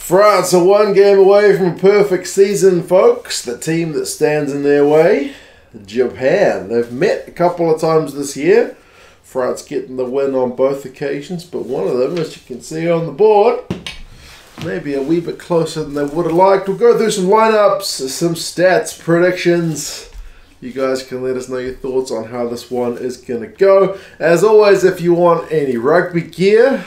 France are one game away from a perfect season, folks. The team that stands in their way, Japan. They've met a couple of times this year. France getting the win on both occasions, but one of them, as you can see on the board, maybe a wee bit closer than they would have liked. We'll go through some lineups, some stats, predictions. You guys can let us know your thoughts on how this one is going to go. As always, if you want any rugby gear,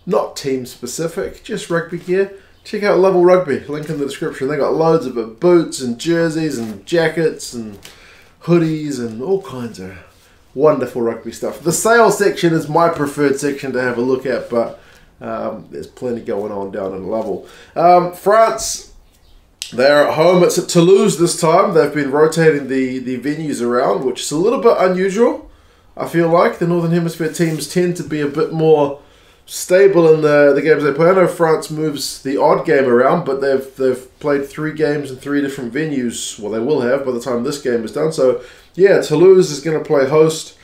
not team specific, just rugby gear, check out Level Rugby, link in the description. They got loads of it, boots and jerseys and jackets and hoodies and all kinds of wonderful rugby stuff. The sales section is my preferred section to have a look at, but there's plenty going on down in Level. France, they're at home. It's at Toulouse this time. They've been rotating the venues around, which is a little bit unusual. I feel like the Northern Hemisphere teams tend to be a bit more stable in the games they play. I know France moves the odd game around, but they've played 3 games in 3 different venues. Well, they will have by the time this game is done. So, yeah, Toulouse is going to play host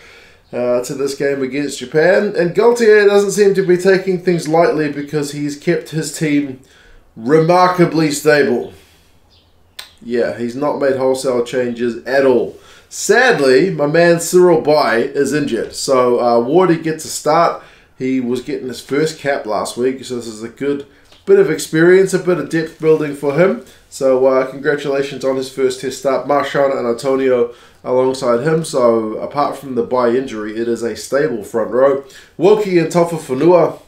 to this game against Japan. And Gaultier doesn't seem to be taking things lightly because he's kept his team remarkably stable. Yeah, he's not made wholesale changes at all. Sadly, my man Cyril Bai is injured. So, Wardi gets a start. He was getting his first cap last week, so this is a good bit of experience, a bit of depth building for him. So congratulations on his first test start. Marchand and Atonio alongside him. So apart from the Bai injury, it is a stable front row. Woki and Taofifenua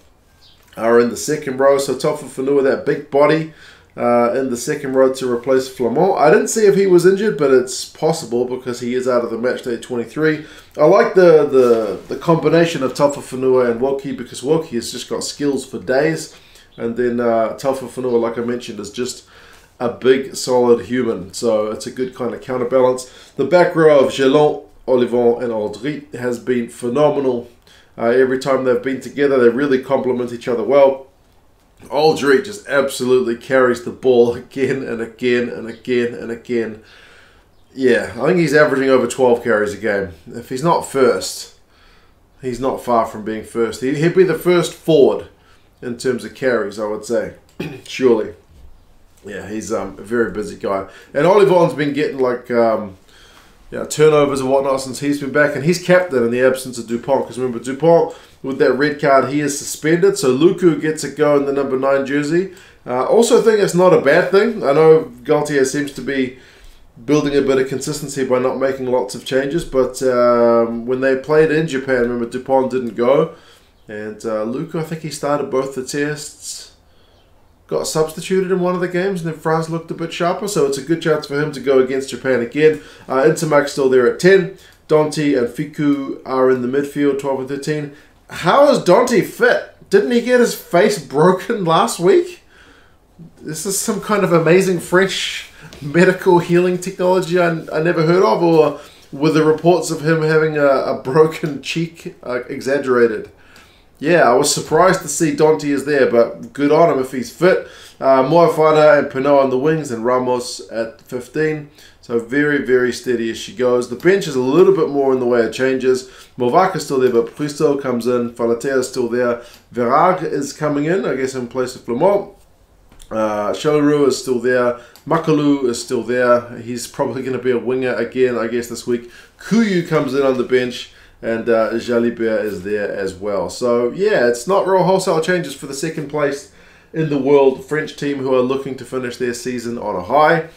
are in the second row. So Taofifenua, that big body, in the second row to replace Florian. I didn't see if he was injured, but it's possible because he is out of the match day 23. I like the combination of Taofifenua and Woki because Woki has just got skills for days, and then Taofifenua, like I mentioned, is just a big, solid human. So it's a good kind of counterbalance. The back row of Jelonch, Ollivon, and Alldritt has been phenomenal. Every time they've been together, they really complement each other well. Alldritt just absolutely carries the ball again and again and again and again. Yeah, I think he's averaging over 12 carries a game. If he's not first, he's not far from being first. He'd be the first forward in terms of carries, I would say. Surely. Yeah, he's a very busy guy. And Ollivon's been getting like turnovers and whatnot since he's been back. And he's captain in the absence of Dupont. Because remember, Dupont, with that red card, he is suspended. So Lucu gets a go in the number 9 jersey. Also think it's not a bad thing. I know Gaultier seems to be building a bit of consistency by not making lots of changes. But when they played in Japan, remember, Dupont didn't go. And Lucu, I think he started both the tests. Got substituted in one of the games, and then France looked a bit sharper. So it's a good chance for him to go against Japan again. Ntamack still there at 10. Danty and Fickou are in the midfield, 12 and 13. How is Danty fit? Didn't he get his face broken last week? This is some kind of amazing French medical healing technology I never heard of, or were the reports of him having a broken cheek exaggerated? Yeah, I was surprised to see Danty is there, but good on him if he's fit. Moefana and Penaud on the wings and Ramos at 15. So very, very steady as she goes. The bench is a little bit more in the way of changes. Mauvaka is still there, but Priso comes in. Falatea is still there. Verag is coming in, I guess, in place of Florian. Chalerou is still there. Makalu is still there. He's probably going to be a winger again, I guess, this week. Kuyu comes in on the bench. And Jalibert is there as well. So, yeah, it's not real wholesale changes for the second place in the world French team who are looking to finish their season on a high.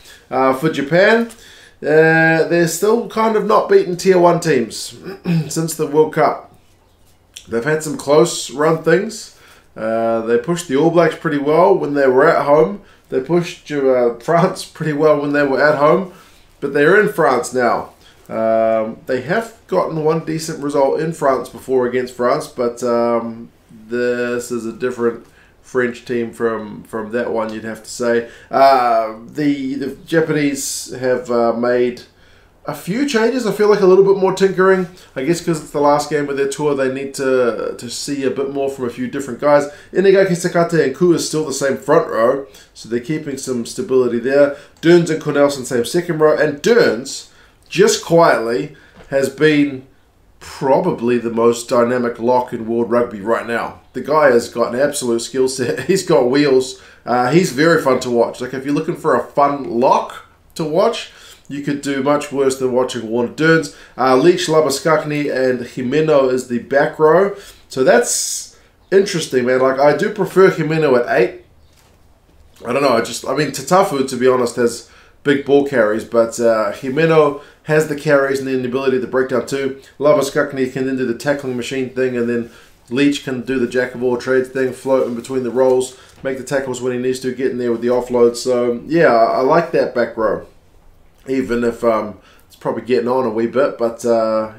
For Japan, they're still kind of not beaten Tier 1 teams since the World Cup. They've had some close run things. They pushed the All Blacks pretty well when they were at home. They pushed France pretty well when they were at home. But they're in France now. They have gotten one decent result in France before against France, but this is a different French team from that one, you'd have to say. The Japanese have made a few changes. I feel like a little bit more tinkering. I guess because it's the last game of their tour, they need to see a bit more from a few different guys. Inagaki, Sakate, and Ku is still the same front row, so they're keeping some stability there. Durns and Cornelsen, same second row, and Durns, just quietly, has been probably the most dynamic lock in World Rugby right now. The guy has got an absolute skill set. He's got wheels. He's very fun to watch. Like, if you're looking for a fun lock to watch, you could do much worse than watching Warner Derns. Leach, Labuskakny, and Jimeno is the back row. So that's interesting, man. Like, I do prefer Jimeno at 8. I don't know. I mean, Tatafu, to be honest, has big ball carries, but Jimeno has the carries and the ability to break down too. Labuskakny can then do the tackling machine thing, and then Leach can do the jack of all trades thing, float in between the roles, make the tackles when he needs to, get in there with the offload. So, yeah, I like that back row. Even if it's probably getting on a wee bit. But,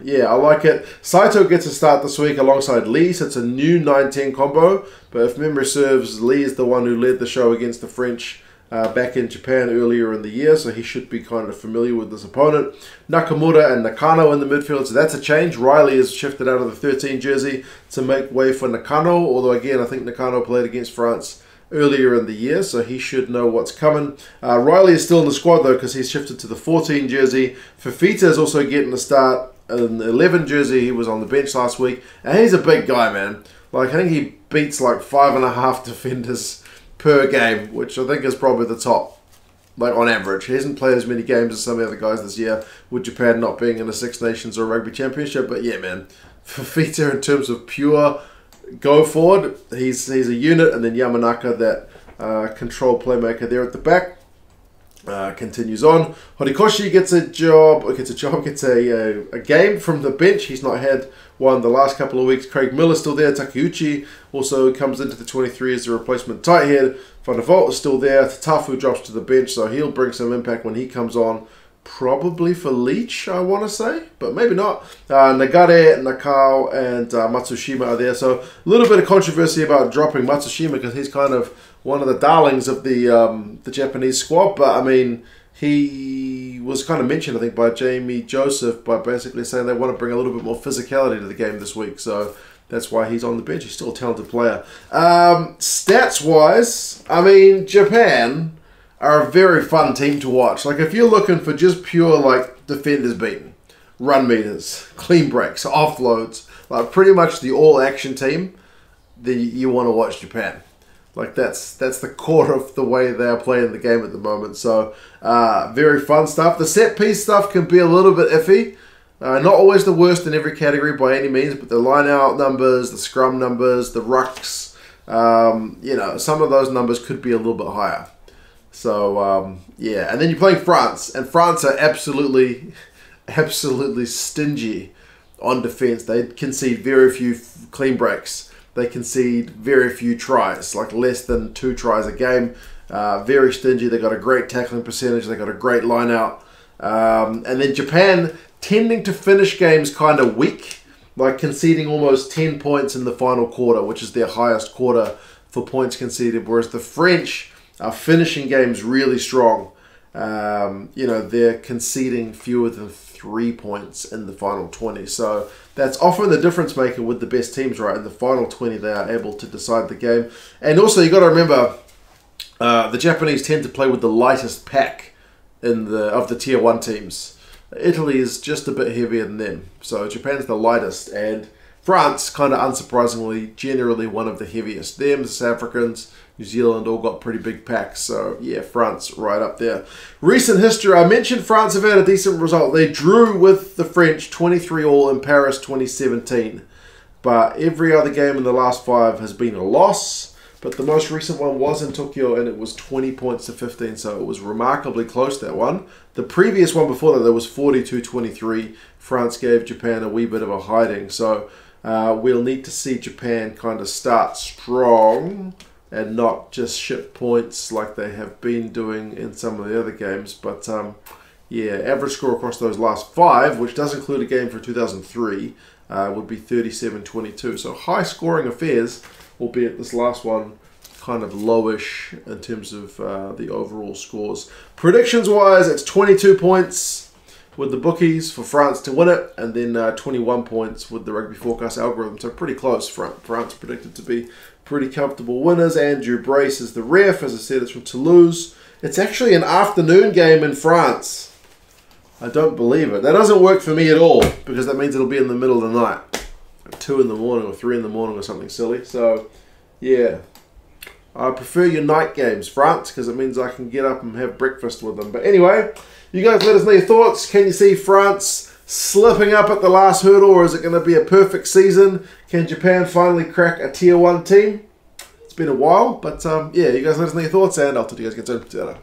yeah, I like it. Saito gets a start this week alongside Lee. So it's a new 9-10 combo. But if memory serves, Lee is the one who led the show against the French back in Japan earlier in the year. So he should be kind of familiar with this opponent. Nakamura and Nakano in the midfield. So that's a change. Riley has shifted out of the 13 jersey to make way for Nakano. Although, again, I think Nakano played against France earlier in the year, so he should know what's coming. Riley is still in the squad, though, because he's shifted to the 14 jersey. Fifita is also getting a start in the 11 jersey. He was on the bench last week, and he's a big guy, man. Like, I think he beats like 5.5 defenders per game, which I think is probably the top, like, on average. He hasn't played as many games as some of the other guys this year, with Japan not being in the Six Nations or Rugby Championship, but yeah, man. Fifita, in terms of pure go forward, he's a unit, and then Yamanaka, that control playmaker there at the back, continues on. Horikoshi gets a game from the bench. He's not had one the last couple of weeks. Craig Miller's still there. Takeuchi also comes into the 23 as a replacement tight head. Van der Vault is still there. Tatafu drops to the bench, so he'll bring some impact when he comes on. Probably for Leach, I want to say, but maybe not. Nagare, Nakao, and Matsushima are there. So a little bit of controversy about dropping Matsushima, because he's kind of one of the darlings of the Japanese squad. But I mean, he was kind of mentioned, I think, by Jamie Joseph, by basically saying they want to bring a little bit more physicality to the game this week. So that's why he's on the bench. He's still a talented player. Stats-wise, I mean, Japan are a very fun team to watch. Like, if you're looking for just pure, like, defenders beaten, run meters, clean breaks, offloads, like, pretty much the all-action team, then you want to watch Japan. Like, that's the core of the way they are playing the game at the moment. So, very fun stuff. The set-piece stuff can be a little bit iffy. Not always the worst in every category by any means, but the line-out numbers, the scrum numbers, the rucks, you know, some of those numbers could be a little bit higher. So, yeah. And then you're playing France. And France are absolutely stingy on defense. They concede very few clean breaks. They concede very few tries, like less than 2 tries a game. Very stingy. They got a great tackling percentage. They got a great line out. And then Japan tending to finish games kind of weak, like conceding almost 10 points in the final quarter, which is their highest quarter for points conceded, whereas the French are finishing games really strong. You know, they're conceding fewer than 3 points in the final 20. So that's often the difference maker with the best teams, right? In the final 20, they are able to decide the game. And also, you got to remember, the Japanese tend to play with the lightest pack of the tier 1 teams. Italy is just a bit heavier than them. So Japan's the lightest, and France, kind of unsurprisingly, generally one of the heaviest. Them, the South Africans, New Zealand all got pretty big packs. So, yeah, France right up there. Recent history, I mentioned France have had a decent result. They drew with the French 23-all in Paris 2017. But every other game in the last 5 has been a loss. But the most recent one was in Tokyo, and it was 20 points to 15. So it was remarkably close, that one. The previous one before that, there was 42-23. France gave Japan a wee bit of a hiding. So we'll need to see Japan kind of start strong and not just ship points like they have been doing in some of the other games. But, yeah, average score across those last 5, which does include a game for 2003, would be 37-22. So high scoring affairs, albeit this last one kind of lowish in terms of the overall scores. Predictions-wise, it's 22 points with the bookies for France to win it, and then 21 points with the Rugby Forecast algorithm. So pretty close. France predicted to be pretty comfortable winners. Andrew Brace is the ref. As I said, it's from Toulouse. It's actually an afternoon game in France. I don't believe it. That doesn't work for me at all, because that means it'll be in the middle of the night. At 2 in the morning or 3 in the morning or something silly. So, yeah. I prefer your night games, France, because it means I can get up and have breakfast with them. But anyway, you guys let us know your thoughts. Can you see France slipping up at the last hurdle, or is it going to be a perfect season? Can Japan finally crack a tier 1 team? It's been a while, but yeah, you guys let us know your thoughts, and I'll talk to you guys again soon. See you later.